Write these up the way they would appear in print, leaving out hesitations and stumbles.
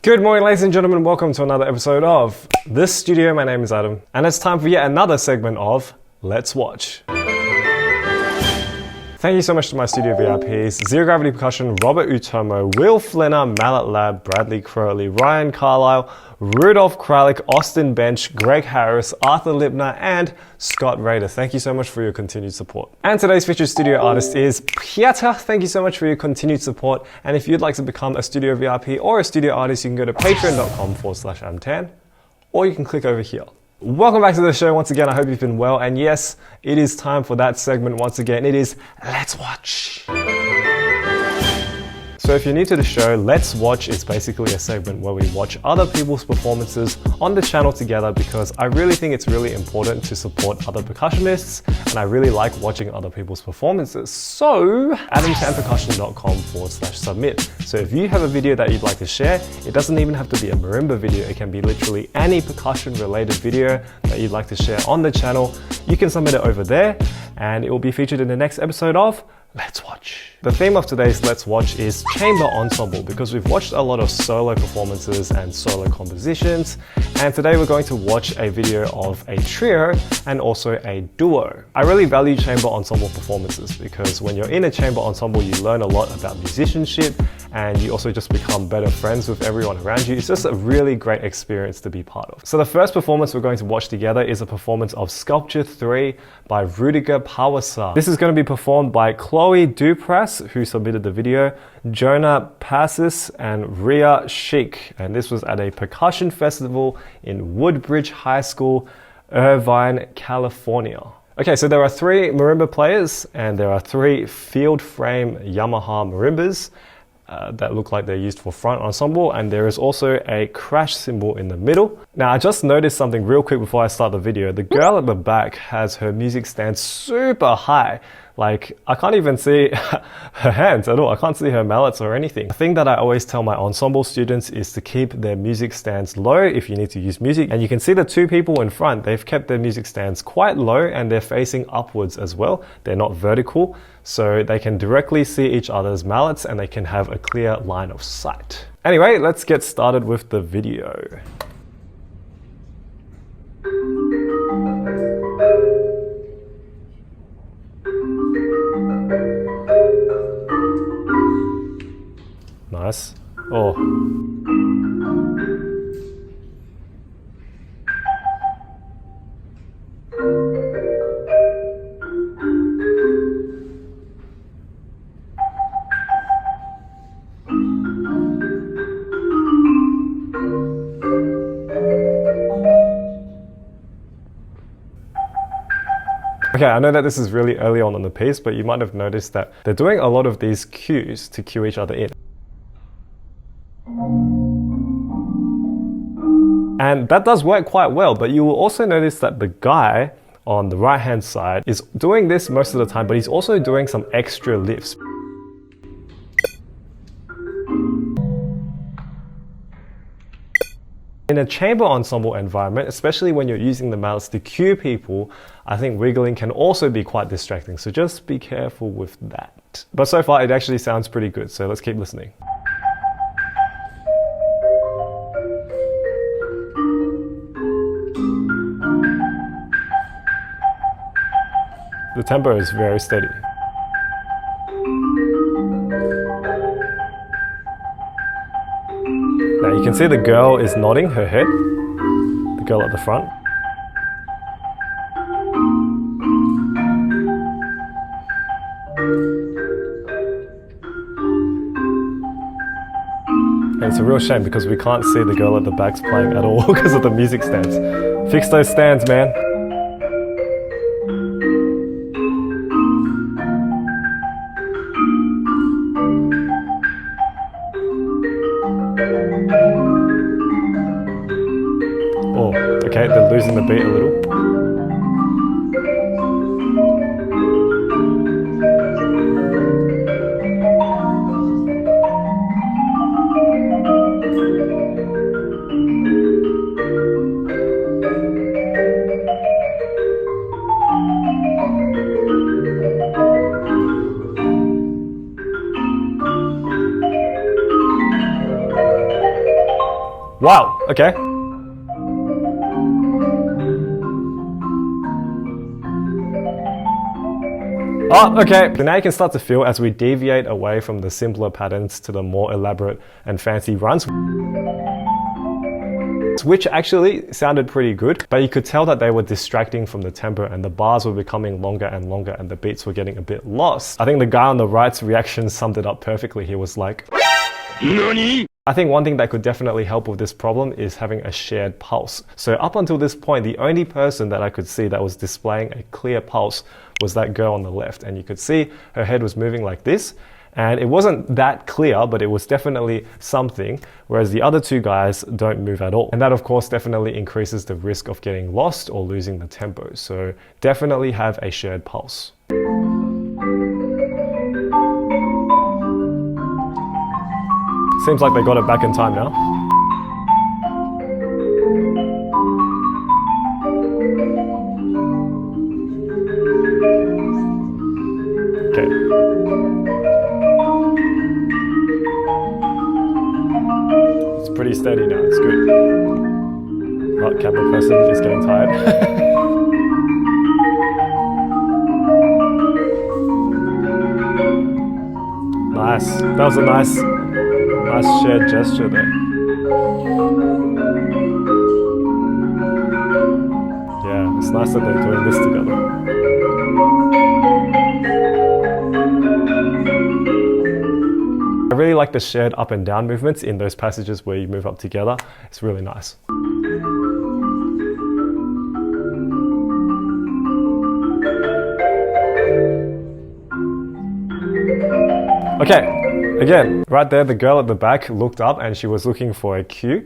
Good morning, ladies and gentlemen. Welcome to another episode of This Studio. My name is Adam, and it's time for yet another segment of Let's Watch. Thank you so much to my studio VIPs, Zero Gravity Percussion, Robert Utomo, Will Flinner, Mallet Lab, Bradley Crowley, Ryan Carlisle, Rudolph Kralik, Austin Bench, Greg Harris, Arthur Lipner, and Scott Rader. Thank you so much for your continued support. And today's featured studio artist is Pieter. Thank you so much for your continued support. And if you'd like to become a studio VIP or a studio artist, you can go to patreon.com/amtan, or you can click over here. Welcome back to the show once again. I hope you've been well. And yes, it is time for that segment once again. It is Let's Watch. So if you're new to the show, Let's Watch is basically a segment where we watch other people's performances on the channel together, because I really think it's really important to support other percussionists, and I really like watching other people's performances. So adamtanpercussion.com/submit. So if you have a video that you'd like to share, it doesn't even have to be a marimba video. It can be literally any percussion related video that you'd like to share on the channel. You can submit it over there and it will be featured in the next episode of Let's Watch. The theme of today's Let's Watch is chamber ensemble, because we've watched a lot of solo performances and solo compositions, and today we're going to watch a video of a trio and also a duo. I really value chamber ensemble performances because when you're in a chamber ensemble, you learn a lot about musicianship and you also just become better friends with everyone around you. It's just a really great experience to be part of. So the first performance we're going to watch together is a performance of Sculpture 3 by Rudiger Pawassar. This is going to be performed by Chloe Dupras, who submitted the video, Jonah, Pacis, and Sheik. And this was at a percussion festival in Woodbridge High School, Irvine, California. Okay, so there are 3 marimba players and there are 3 field frame Yamaha marimbas that look like they're used for front ensemble, and there is also a crash cymbal in the middle. Now, I just noticed something real quick before I start the video. The girl at the back has her music stand super high. Like, I can't even see her hands at all. I can't see her mallets or anything. The thing that I always tell my ensemble students is to keep their music stands low if you need to use music. And you can see the 2 people in front, they've kept their music stands quite low and they're facing upwards as well. They're not vertical, so they can directly see each other's mallets and they can have a clear line of sight. Anyway, let's get started with the video. Nice. Oh. Okay, I know that this is really early on in the piece, but you might have noticed that they're doing a lot of these cues to cue each other in. And that does work quite well, but you will also notice that the guy on the right hand side is doing this most of the time, but he's also doing some extra lifts. In a chamber ensemble environment, especially when you're using the mallets to cue people, I think wiggling can also be quite distracting, so just be careful with that. But so far it actually sounds pretty good, so let's keep listening. The tempo is very steady. Now you can see the girl is nodding her head, the girl at the front. And it's a real shame because we can't see the girl at the back's playing at all because of the music stands. Fix those stands, man. Oh, okay, they're losing the beat a little. Wow, okay. Oh, okay. So now you can start to feel as we deviate away from the simpler patterns to the more elaborate and fancy runs, which actually sounded pretty good, but you could tell that they were distracting from the tempo and the bars were becoming longer and longer and the beats were getting a bit lost. I think the guy on the right's reaction summed it up perfectly. He was like, "Nani?" I think one thing that could definitely help with this problem is having a shared pulse. So up until this point, the only person that I could see that was displaying a clear pulse was that girl on the left. And you could see her head was moving like this. And it wasn't that clear, but it was definitely something, whereas the other two guys don't move at all. And that, of course, definitely increases the risk of getting lost or losing the tempo. So definitely have a shared pulse. Seems like they got it back in time now. Okay. It's pretty steady now, it's good. Right, camera person is getting tired. Nice. That was a nice shared gesture there. Yeah, it's nice that they're doing this together. I really like the shared up and down movements in those passages where you move up together. It's really nice. Okay. Again, right there, the girl at the back looked up and she was looking for a cue.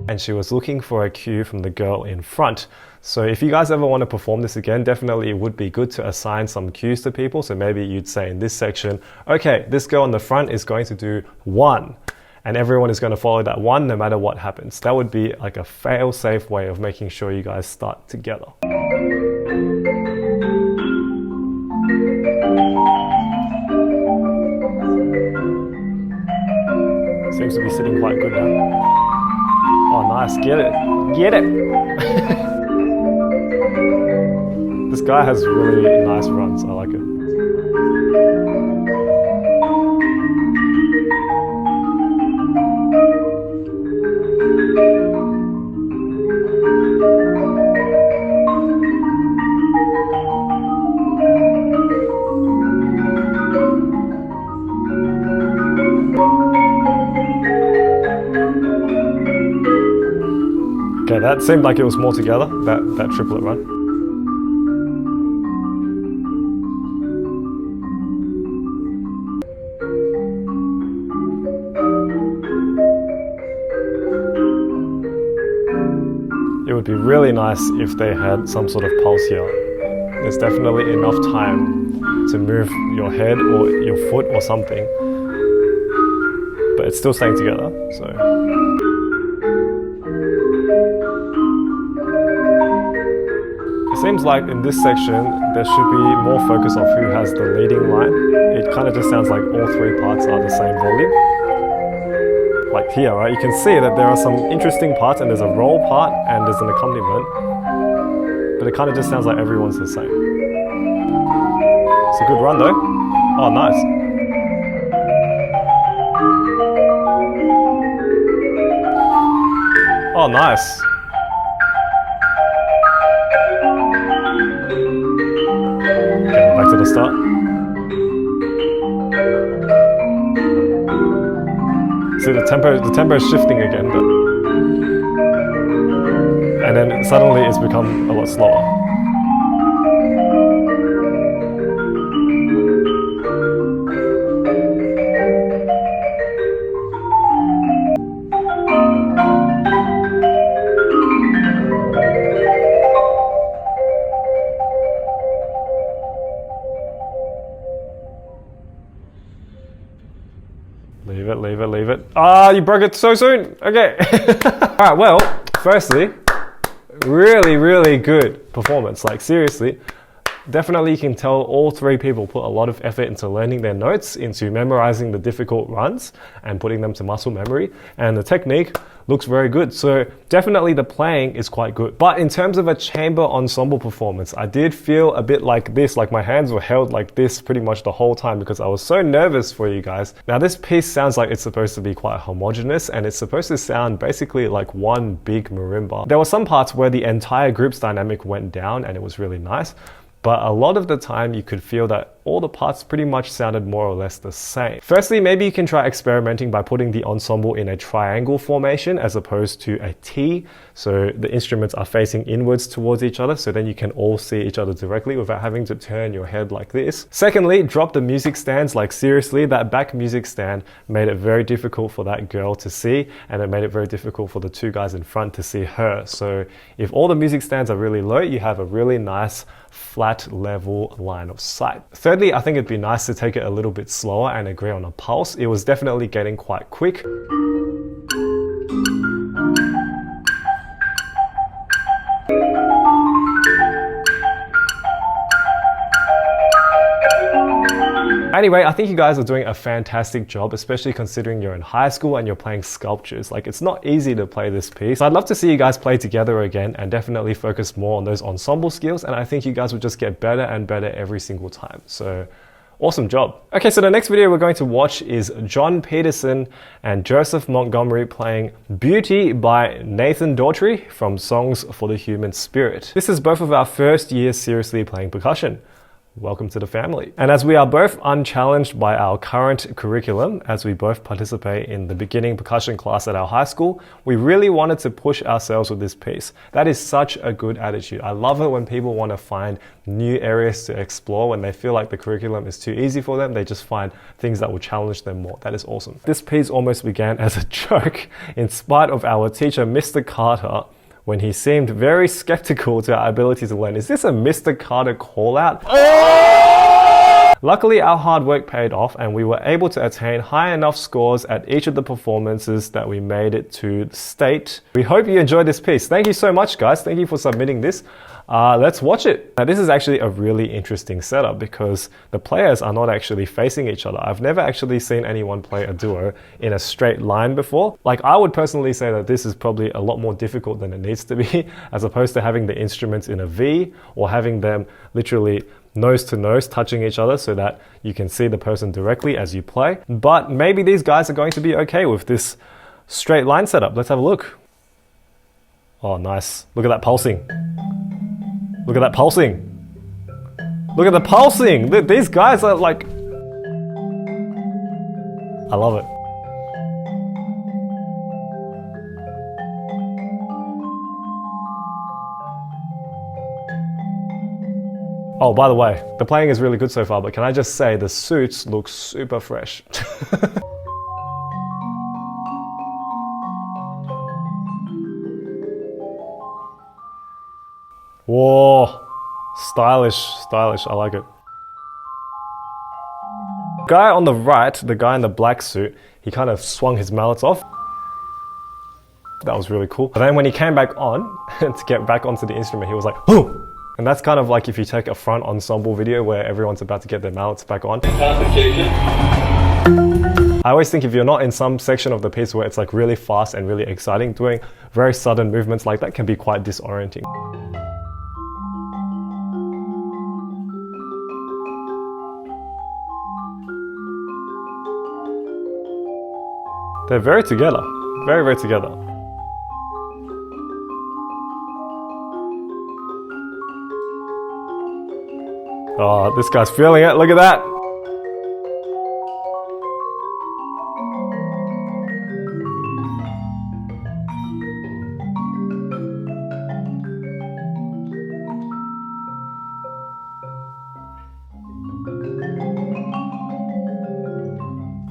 And she was looking for a cue from the girl in front. So if you guys ever want to perform this again, definitely it would be good to assign some cues to people. So maybe you'd say in this section, okay, this girl in the front is going to do 1. And everyone is going to follow that 1 no matter what happens. That would be like a fail-safe way of making sure you guys start together. Seems to be sitting quite good now. Oh, nice. Get it. Get it. This guy has really nice runs. I like it. Okay, that seemed like it was more together, that triplet run. It would be really nice if they had some sort of pulse here. There's definitely enough time to move your head or your foot or something, but it's still staying together, so. It seems like in this section, there should be more focus of who has the leading line. It kind of just sounds like all 3 parts are the same volume. Like here, right? You can see that there are some interesting parts and there's a roll part and there's an accompaniment. But it kind of just sounds like everyone's the same. It's a good run though. Oh, nice. Oh, nice. Back to the start. See the tempo is shifting again, but and then suddenly it's become a lot slower. Leave it. Ah, you broke it so soon. Okay. All right, well, firstly, really good performance. Like seriously, Definitely you can tell all three people put a lot of effort into learning their notes, into memorizing the difficult runs and putting them to muscle memory, and the technique looks very good. So definitely the playing is quite good. But in terms of a chamber ensemble performance, I did feel a bit like this, like my hands were held like this pretty much the whole time because I was so nervous for you guys. Now this piece sounds like it's supposed to be quite homogeneous and it's supposed to sound basically like one big marimba. There were some parts where the entire group's dynamic went down and it was really nice. But a lot of the time you could feel that all the parts pretty much sounded more or less the same. Firstly, maybe you can try experimenting by putting the ensemble in a triangle formation as opposed to a T. So the instruments are facing inwards towards each other, so then you can all see each other directly without having to turn your head like this. Secondly, drop the music stands. Like seriously, that back music stand made it very difficult for that girl to see, and it made it very difficult for the two guys in front to see her. So if all the music stands are really low, you have a really nice flat level line of sight. Thirdly, I think it'd be nice to take it a little bit slower and agree on a pulse. It was definitely getting quite quick. Anyway, I think you guys are doing a fantastic job, especially considering you're in high school and you're playing sculptures. Like, it's not easy to play this piece. I'd love to see you guys play together again and definitely focus more on those ensemble skills. And I think you guys will just get better and better every single time. So awesome job. Okay, so the next video we're going to watch is John Peterson and Joseph Montgomery playing Beauty by Nathan Daughtrey from Songs for the Human Spirit. This is both of our first year seriously playing percussion. Welcome to the family. And as we are both unchallenged by our current curriculum, as we both participate in the beginning percussion class at our high school, we really wanted to push ourselves with this piece. That is such a good attitude. I love it when people want to find new areas to explore. When they feel like the curriculum is too easy for them, they just find things that will challenge them more. That is awesome. This piece almost began as a joke in spite of our teacher, Mr. Carter, when he seemed very skeptical to our ability to learn. Is this a Mr. Carter call out? Luckily, our hard work paid off and we were able to attain high enough scores at each of the performances that we made it to the state. We hope you enjoyed this piece. Thank you so much, guys. Thank you for submitting this. Let's watch it. Now, this is actually a really interesting setup because the players are not actually facing each other. I've never actually seen anyone play a duo in a straight line before. Like, I would personally say that this is probably a lot more difficult than it needs to be, as opposed to having the instruments in a V or having them literally nose to nose touching each other so that you can see the person directly as you play. But maybe these guys are going to be okay with this straight line setup. Let's have a look. Oh, nice. Look at that pulsing. Look at that pulsing. Look at the pulsing. These guys are like... I love it. Oh, by the way, the playing is really good so far, but can I just say the suits look super fresh. Whoa, stylish, stylish, I like it. Guy on the right, the guy in the black suit, he kind of swung his mallets off. That was really cool. But then when he came back on, to get back onto the instrument, he was like, "Whoo!" And that's kind of like if you take a front ensemble video where everyone's about to get their mallets back on. I always think if you're not in some section of the piece where it's like really fast and really exciting, doing very sudden movements like that can be quite disorienting. They're very together, very, very together. Oh, this guy's feeling it, look at that.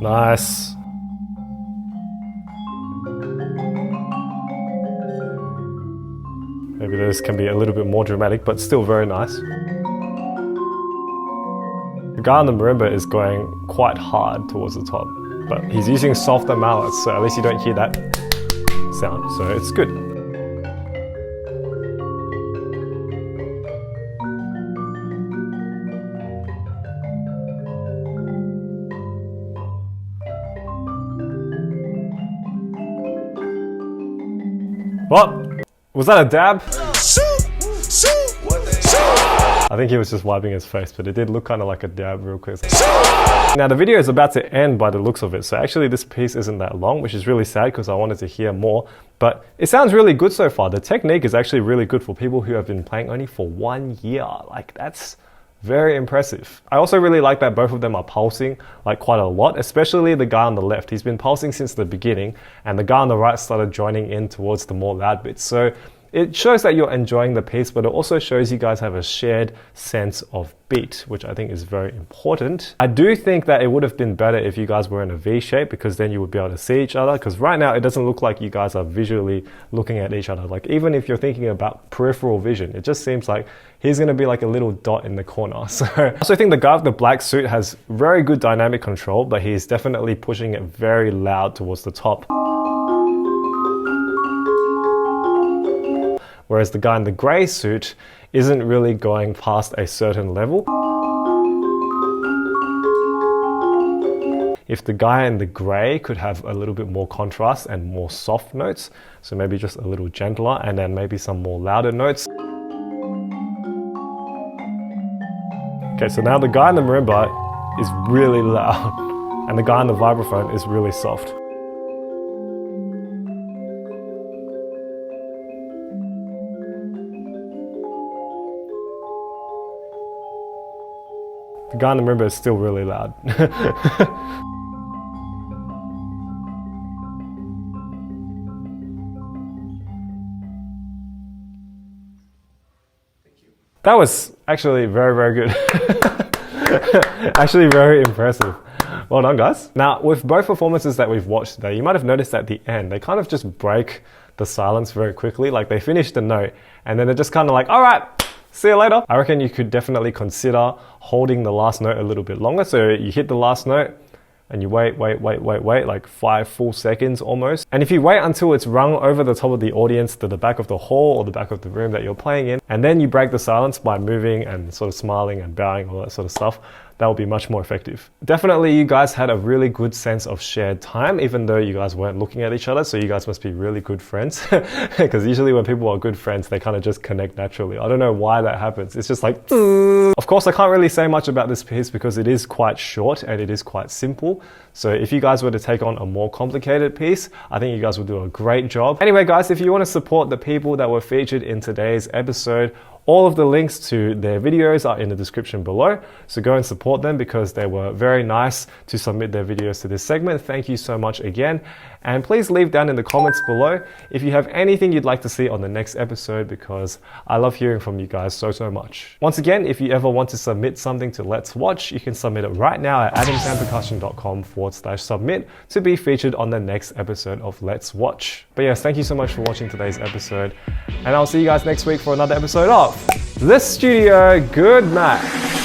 Nice. Maybe this can be a little bit more dramatic, but still very nice. The guy on the marimba is going quite hard towards the top, but he's using softer mallets, so at least you don't hear that sound, so it's good. What? Was that a dab? I think he was just wiping his face, but it did look kind of like a dab real quick. Now the video is about to end by the looks of it, so actually this piece isn't that long, which is really sad because I wanted to hear more, but it sounds really good so far. The technique is actually really good for people who have been playing only for 1 year. Like, that's very impressive. I also really like that both of them are pulsing like quite a lot, especially the guy on the left. He's been pulsing since the beginning, and the guy on the right started joining in towards the more loud bits. So it shows that you're enjoying the piece, but it also shows you guys have a shared sense of beat, which I think is very important. I do think that it would have been better if you guys were in a V shape, because then you would be able to see each other, because right now it doesn't look like you guys are visually looking at each other. Like, even if you're thinking about peripheral vision, it just seems like he's going to be like a little dot in the corner. So I also think the guy with the black suit has very good dynamic control, but he's definitely pushing it very loud towards the top. Whereas the guy in the grey suit isn't really going past a certain level. If the guy in the grey could have a little bit more contrast and more soft notes, so maybe just a little gentler, and then maybe some more louder notes. Okay, so now the guy in the marimba is really loud, and the guy in the vibraphone is really soft. The guy in the marimba is still really loud. That was actually very, very good. Actually very impressive. Well done, guys. Now, with both performances that we've watched today, you might have noticed at the end, they kind of just break the silence very quickly. Like, they finish the note and then they're just kind of like, all right, see you later. I reckon you could definitely consider holding the last note a little bit longer. So you hit the last note and you wait, like 5 full seconds almost. And if you wait until it's rung over the top of the audience to the back of the hall or the back of the room that you're playing in, and then you break the silence by moving and sort of smiling and bowing, all that sort of stuff, that will be much more effective. Definitely you guys had a really good sense of shared time, even though you guys weren't looking at each other, so you guys must be really good friends. Because usually when people are good friends, they kind of just connect naturally. I don't know why that happens. It's just like, of course I can't really say much about this piece because it is quite short and it is quite simple. So if you guys were to take on a more complicated piece, I think you guys would do a great job. Anyway guys, if you want to support the people that were featured in today's episode, all of the links to their videos are in the description below, so go and support them because they were very nice to submit their videos to this segment. Thank you so much again. And please leave down in the comments below if you have anything you'd like to see on the next episode, because I love hearing from you guys so much. Once again, if you ever want to submit something to Let's Watch, you can submit it right now at adamsandpercussion.com/submit to be featured on the next episode of Let's Watch. But yes, thank you so much for watching today's episode, and I'll see you guys next week for another episode of The Studio. Good night.